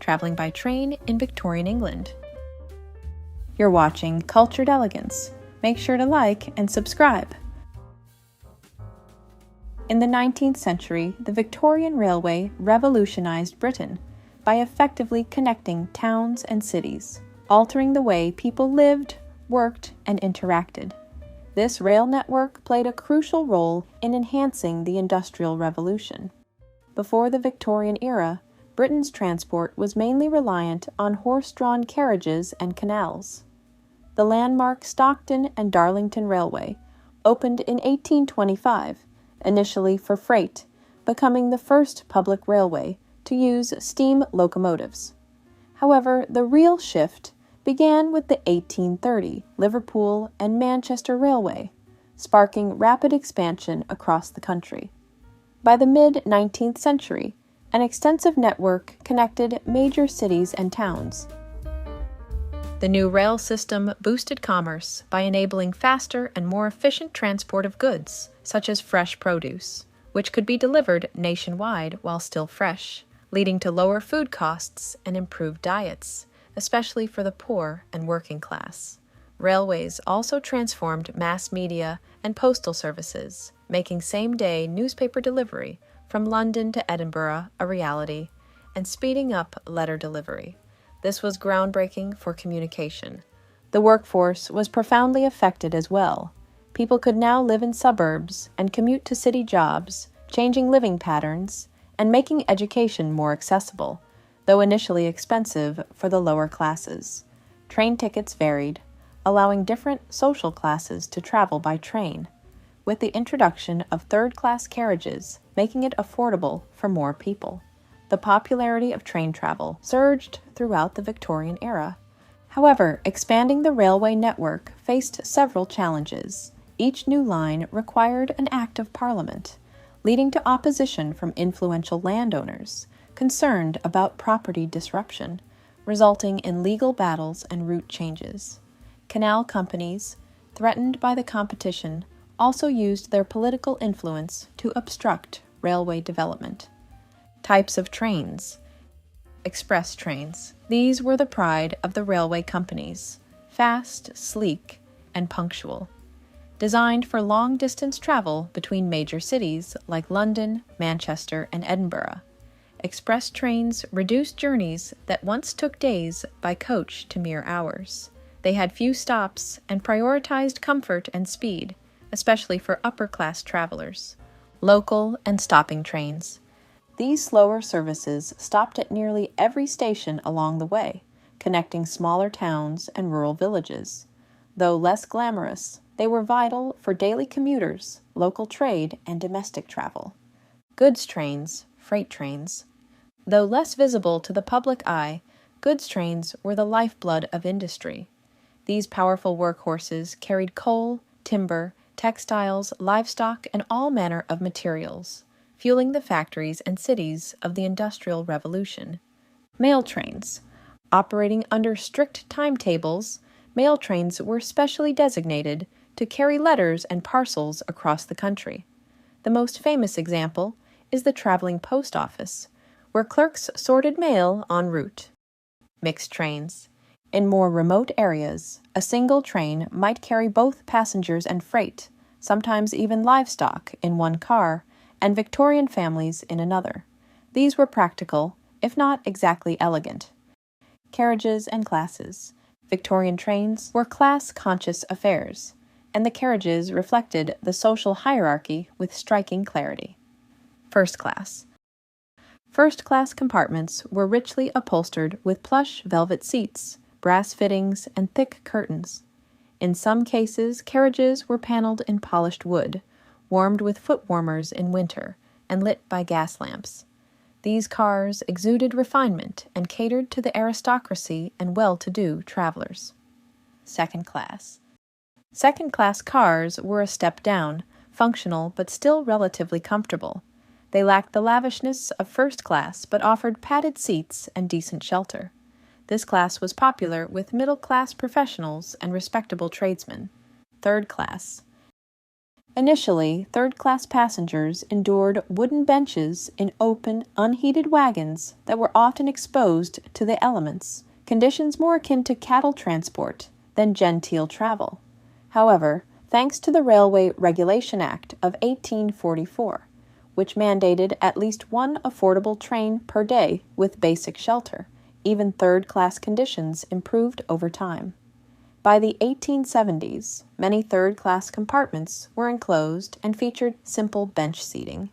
traveling by train in Victorian England. You're watching Cultured Elegance. Make sure to like and subscribe. In the 19th century, the Victorian Railway revolutionized Britain by effectively connecting towns and cities, altering the way people lived, worked, and interacted. This rail network played a crucial role in enhancing the Industrial Revolution. Before the Victorian era, Britain's transport was mainly reliant on horse-drawn carriages and canals. The landmark Stockton and Darlington Railway opened in 1825, initially for freight, becoming the first public railway to use steam locomotives. However, the real shift began with the 1830 Liverpool and Manchester Railway, sparking rapid expansion across the country. By the mid-19th century, an extensive network connected major cities and towns. The new rail system boosted commerce by enabling faster and more efficient transport of goods, such as fresh produce, which could be delivered nationwide while still fresh, leading to lower food costs and improved diets, especially for the poor and working class. Railways also transformed mass media and postal services, making same-day newspaper delivery from London to Edinburgh a reality, and speeding up letter delivery. This was groundbreaking for communication. The workforce was profoundly affected as well. People could now live in suburbs and commute to city jobs, changing living patterns and making education more accessible, though initially expensive for the lower classes. Train tickets varied, allowing different social classes to travel by train, with the introduction of third-class carriages making it affordable for more people. The popularity of train travel surged throughout the Victorian era. However, expanding the railway network faced several challenges. Each new line required an Act of Parliament, leading to opposition from influential landowners concerned about property disruption, resulting in legal battles and route changes. Canal companies, threatened by the competition, also used their political influence to obstruct railway development. Types of trains. Express trains. These were the pride of the railway companies, fast, sleek, and punctual. Designed for long-distance travel between major cities like London, Manchester, and Edinburgh. Express trains reduced journeys that once took days by coach to mere hours. They had few stops and prioritized comfort and speed, especially for upper-class travelers. Local and stopping trains. These slower services stopped at nearly every station along the way, connecting smaller towns and rural villages. Though less glamorous, they were vital for daily commuters, local trade, and domestic travel. Goods trains, freight trains. Though less visible to the public eye, goods trains were the lifeblood of industry. These powerful workhorses carried coal, timber, textiles, livestock, and all manner of materials, fueling the factories and cities of the Industrial Revolution. Mail trains. Operating under strict timetables, mail trains were specially designated to carry letters and parcels across the country. The most famous example is the traveling post office, where clerks sorted mail en route. Mixed trains. In more remote areas, a single train might carry both passengers and freight, sometimes even livestock, in one car, and Victorian families in another. These were practical, if not exactly elegant. Carriages and classes. Victorian trains were class-conscious affairs, and the carriages reflected the social hierarchy with striking clarity. First class. First-class compartments were richly upholstered with plush velvet seats, brass fittings, and thick curtains. In some cases, carriages were paneled in polished wood, warmed with foot warmers in winter, and lit by gas lamps. These cars exuded refinement and catered to the aristocracy and well-to-do travelers. Second class. Second-class cars were a step down, functional but still relatively comfortable. They lacked the lavishness of first class but offered padded seats and decent shelter. This class was popular with middle-class professionals and respectable tradesmen. Third class. Initially, third-class passengers endured wooden benches in open, unheated wagons that were often exposed to the elements, conditions more akin to cattle transport than genteel travel. However, thanks to the Railway Regulation Act of 1844, which mandated at least one affordable train per day with basic shelter, even third-class conditions improved over time. By the 1870s, many third-class compartments were enclosed and featured simple bench seating.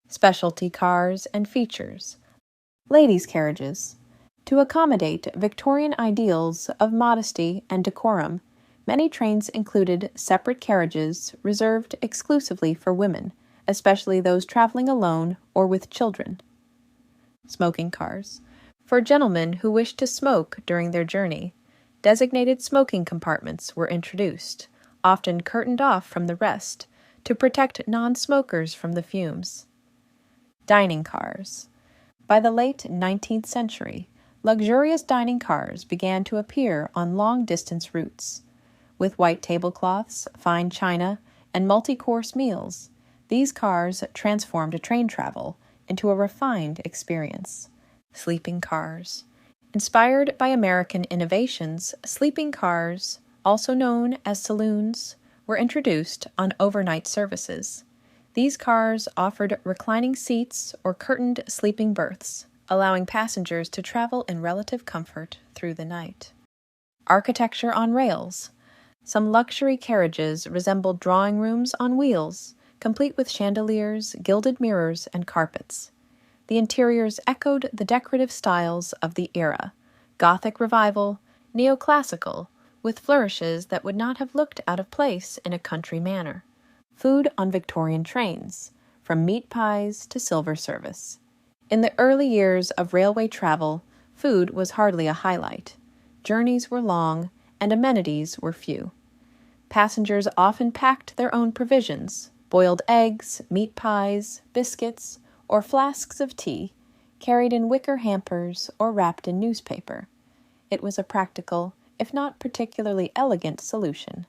Specialty cars and features. Ladies' carriages. To accommodate Victorian ideals of modesty and decorum, many trains included separate carriages reserved exclusively for women, especially those traveling alone or with children. Smoking cars. For gentlemen who wished to smoke during their journey, designated smoking compartments were introduced, often curtained off from the rest, to protect non-smokers from the fumes. Dining cars. By the late 19th century, luxurious dining cars began to appear on long-distance routes. With white tablecloths, fine china, and multi-course meals, these cars transformed train travel into a refined experience. Sleeping cars. Inspired by American innovations, sleeping cars, also known as saloons, were introduced on overnight services. These cars offered reclining seats or curtained sleeping berths, allowing passengers to travel in relative comfort through the night. Architecture on rails. Some luxury carriages resembled drawing rooms on wheels, complete with chandeliers, gilded mirrors, and carpets. The interiors echoed the decorative styles of the era, Gothic Revival, neoclassical, with flourishes that would not have looked out of place in a country manor. Food on Victorian trains, from meat pies to silver service. In the early years of railway travel, food was hardly a highlight. Journeys were long, and amenities were few. Passengers often packed their own provisions, boiled eggs, meat pies, biscuits, or flasks of tea, carried in wicker hampers or wrapped in newspaper. It was a practical, if not particularly elegant, solution.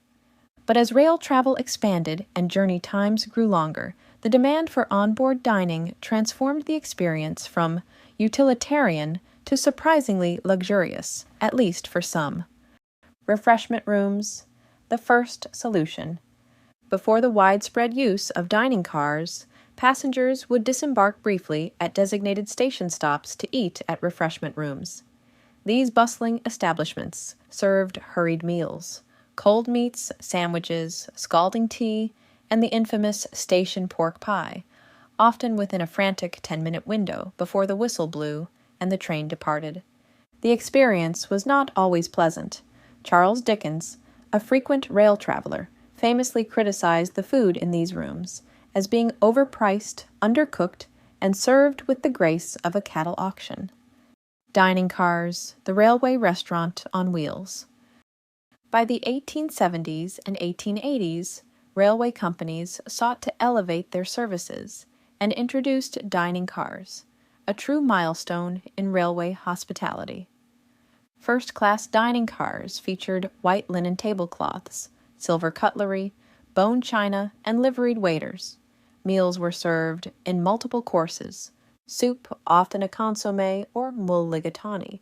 But as rail travel expanded and journey times grew longer, the demand for onboard dining transformed the experience from utilitarian to surprisingly luxurious, at least for some. Refreshment rooms, the first solution. Before the widespread use of dining cars, passengers would disembark briefly at designated station stops to eat at refreshment rooms. These bustling establishments served hurried meals, cold meats, sandwiches, scalding tea, and the infamous station pork pie, often within a frantic 10-minute window before the whistle blew and the train departed. The experience was not always pleasant. Charles Dickens, a frequent rail traveler, famously criticized the food in these rooms as being overpriced, undercooked, and served with the grace of a cattle auction. Dining cars, the railway restaurant on wheels. By the 1870s and 1880s, railway companies sought to elevate their services and introduced dining cars, a true milestone in railway hospitality. First-class dining cars featured white linen tablecloths, silver cutlery, bone china, and liveried waiters. Meals were served in multiple courses, soup, often a consommé or mulligatawny,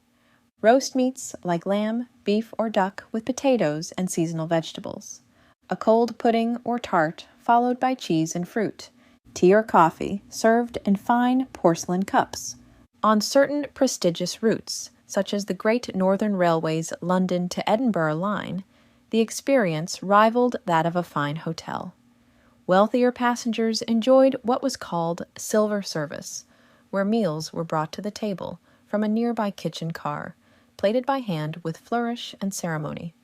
roast meats like lamb, beef, or duck with potatoes and seasonal vegetables, a cold pudding or tart followed by cheese and fruit, tea or coffee served in fine porcelain cups. On certain prestigious routes, such as the Great Northern Railway's London to Edinburgh line, the experience rivaled that of a fine hotel. Wealthier passengers enjoyed what was called silver service, where meals were brought to the table from a nearby kitchen car, plated by hand with flourish and ceremony.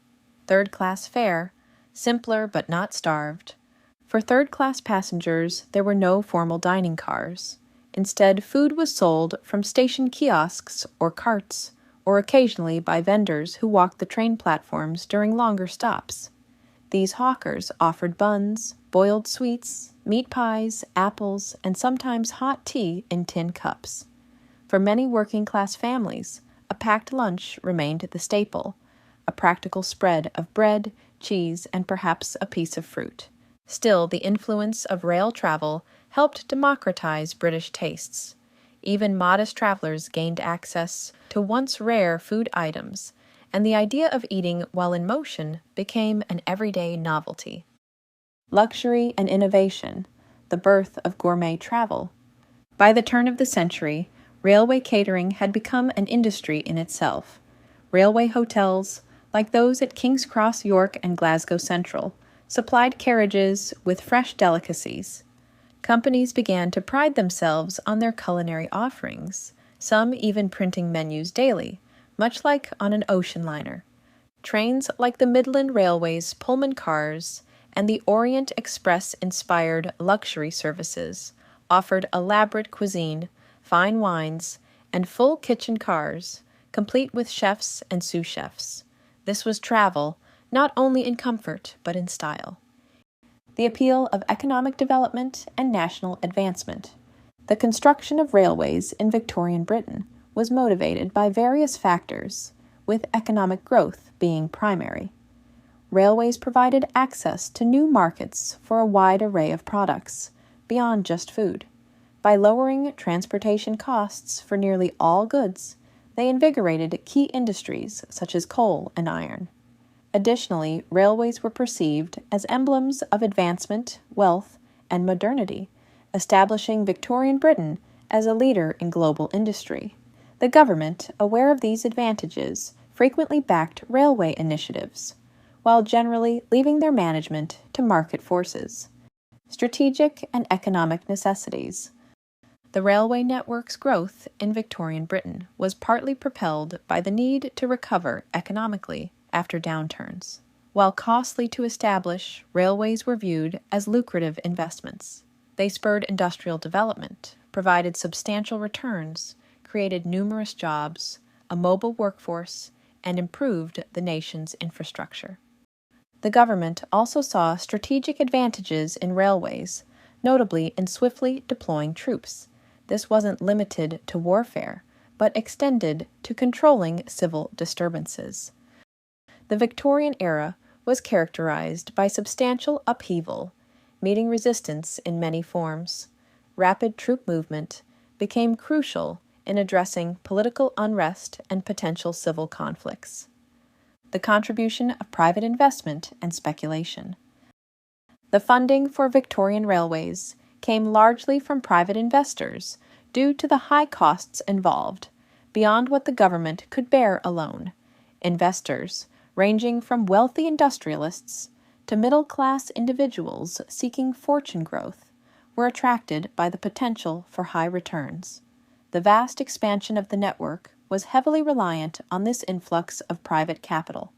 Third-class fare, simpler but not starved. For third-class passengers, there were no formal dining cars. Instead, food was sold from station kiosks or carts, or occasionally by vendors who walked the train platforms during longer stops. These hawkers offered buns, boiled sweets, meat pies, apples, and sometimes hot tea in tin cups. For many working-class families, a packed lunch remained the staple, a practical spread of bread, cheese, and perhaps a piece of fruit. Still, the influence of rail travel helped democratize British tastes. Even modest travelers gained access to once rare food items, and the idea of eating while in motion became an everyday novelty. Luxury and innovation, the birth of gourmet travel. By the turn of the century, railway catering had become an industry in itself. Railway hotels, like those at King's Cross, York, and Glasgow Central, supplied carriages with fresh delicacies. Companies began to pride themselves on their culinary offerings, some even printing menus daily, much like on an ocean liner. Trains like the Midland Railway's Pullman cars and the Orient Express-inspired luxury services offered elaborate cuisine, fine wines, and full kitchen cars, complete with chefs and sous chefs. This was travel, not only in comfort, but in style. The appeal of economic development and national advancement. The construction of railways in Victorian Britain was motivated by various factors, with economic growth being primary. Railways provided access to new markets for a wide array of products, beyond just food. By lowering transportation costs for nearly all goods, they invigorated key industries such as coal and iron. Additionally, railways were perceived as emblems of advancement, wealth, and modernity, establishing Victorian Britain as a leader in global industry. The government, aware of these advantages, frequently backed railway initiatives, while generally leaving their management to market forces. Strategic and economic necessities. The railway network's growth in Victorian Britain was partly propelled by the need to recover economically after downturns. While costly to establish, railways were viewed as lucrative investments. They spurred industrial development, provided substantial returns, created numerous jobs, a mobile workforce, and improved the nation's infrastructure. The government also saw strategic advantages in railways, notably in swiftly deploying troops. This wasn't limited to warfare, but extended to controlling civil disturbances. The Victorian era was characterized by substantial upheaval, meeting resistance in many forms. Rapid troop movement became crucial in addressing political unrest and potential civil conflicts. The contribution of private investment and speculation. The funding for Victorian railways came largely from private investors due to the high costs involved, beyond what the government could bear alone. Investors, ranging from wealthy industrialists to middle-class individuals seeking fortune growth, were attracted by the potential for high returns. The vast expansion of the network was heavily reliant on this influx of private capital.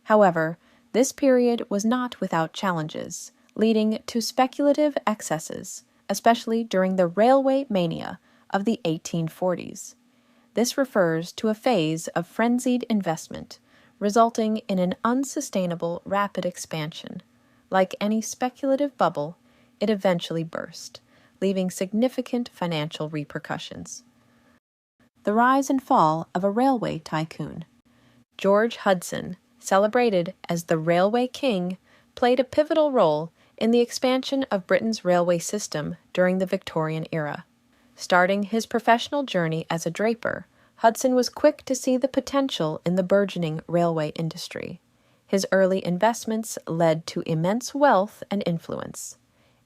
However, this period was not without challenges, leading to speculative excesses, especially during the railway mania of the 1840s. This refers to a phase of frenzied investment, resulting in an unsustainable rapid expansion. Like any speculative bubble, it eventually burst, leaving significant financial repercussions. The rise and fall of a railway tycoon. George Hudson, celebrated as the Railway King, played a pivotal role in the expansion of Britain's railway system during the Victorian era. Starting his professional journey as a draper, Hudson was quick to see the potential in the burgeoning railway industry. His early investments led to immense wealth and influence.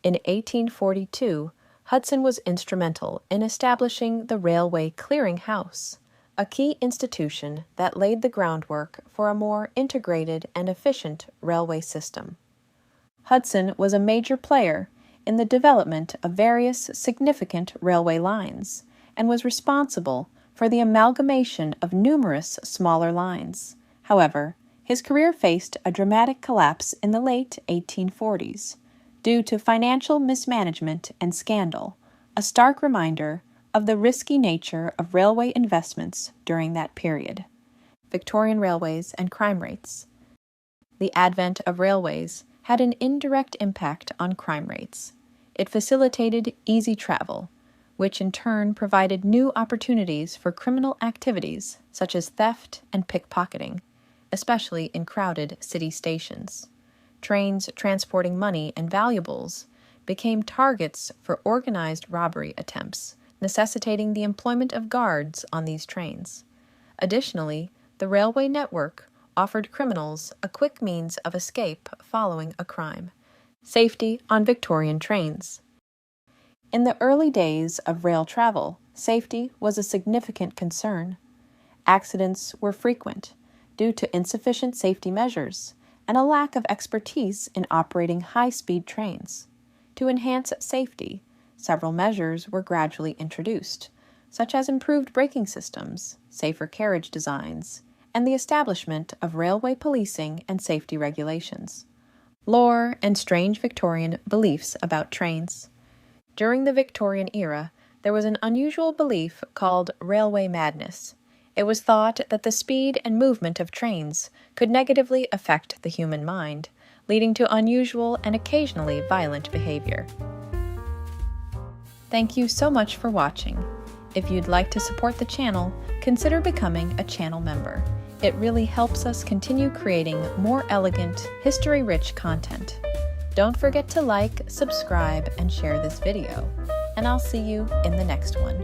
In 1842, Hudson was instrumental in establishing the Railway Clearing House, a key institution that laid the groundwork for a more integrated and efficient railway system. Hudson was a major player in the development of various significant railway lines and was responsible for the amalgamation of numerous smaller lines. However, his career faced a dramatic collapse in the late 1840s due to financial mismanagement and scandal, a stark reminder of the risky nature of railway investments during that period. Victorian railways and crime rates. The advent of railways had an indirect impact on crime rates. It facilitated easy travel, which in turn provided new opportunities for criminal activities such as theft and pickpocketing, especially in crowded city stations. trains transporting money and valuables became targets for organized robbery attempts, necessitating the employment of guards on these trains. Additionally, the railway network offered criminals a quick means of escape following a crime. Safety on Victorian trains. In the early days of rail travel, safety was a significant concern. Accidents were frequent due to insufficient safety measures and a lack of expertise in operating high-speed trains. To enhance safety, several measures were gradually introduced, such as improved braking systems, safer carriage designs, and the establishment of railway policing and safety regulations. Lore and strange Victorian beliefs about trains. During the Victorian era, there was an unusual belief called railway madness. It was thought that the speed and movement of trains could negatively affect the human mind, leading to unusual and occasionally violent behavior. Thank you so much for watching. If you'd like to support the channel, consider becoming a channel member. It really helps us continue creating more elegant, history-rich content. Don't forget to like, subscribe, and share this video, and I'll see you in the next one.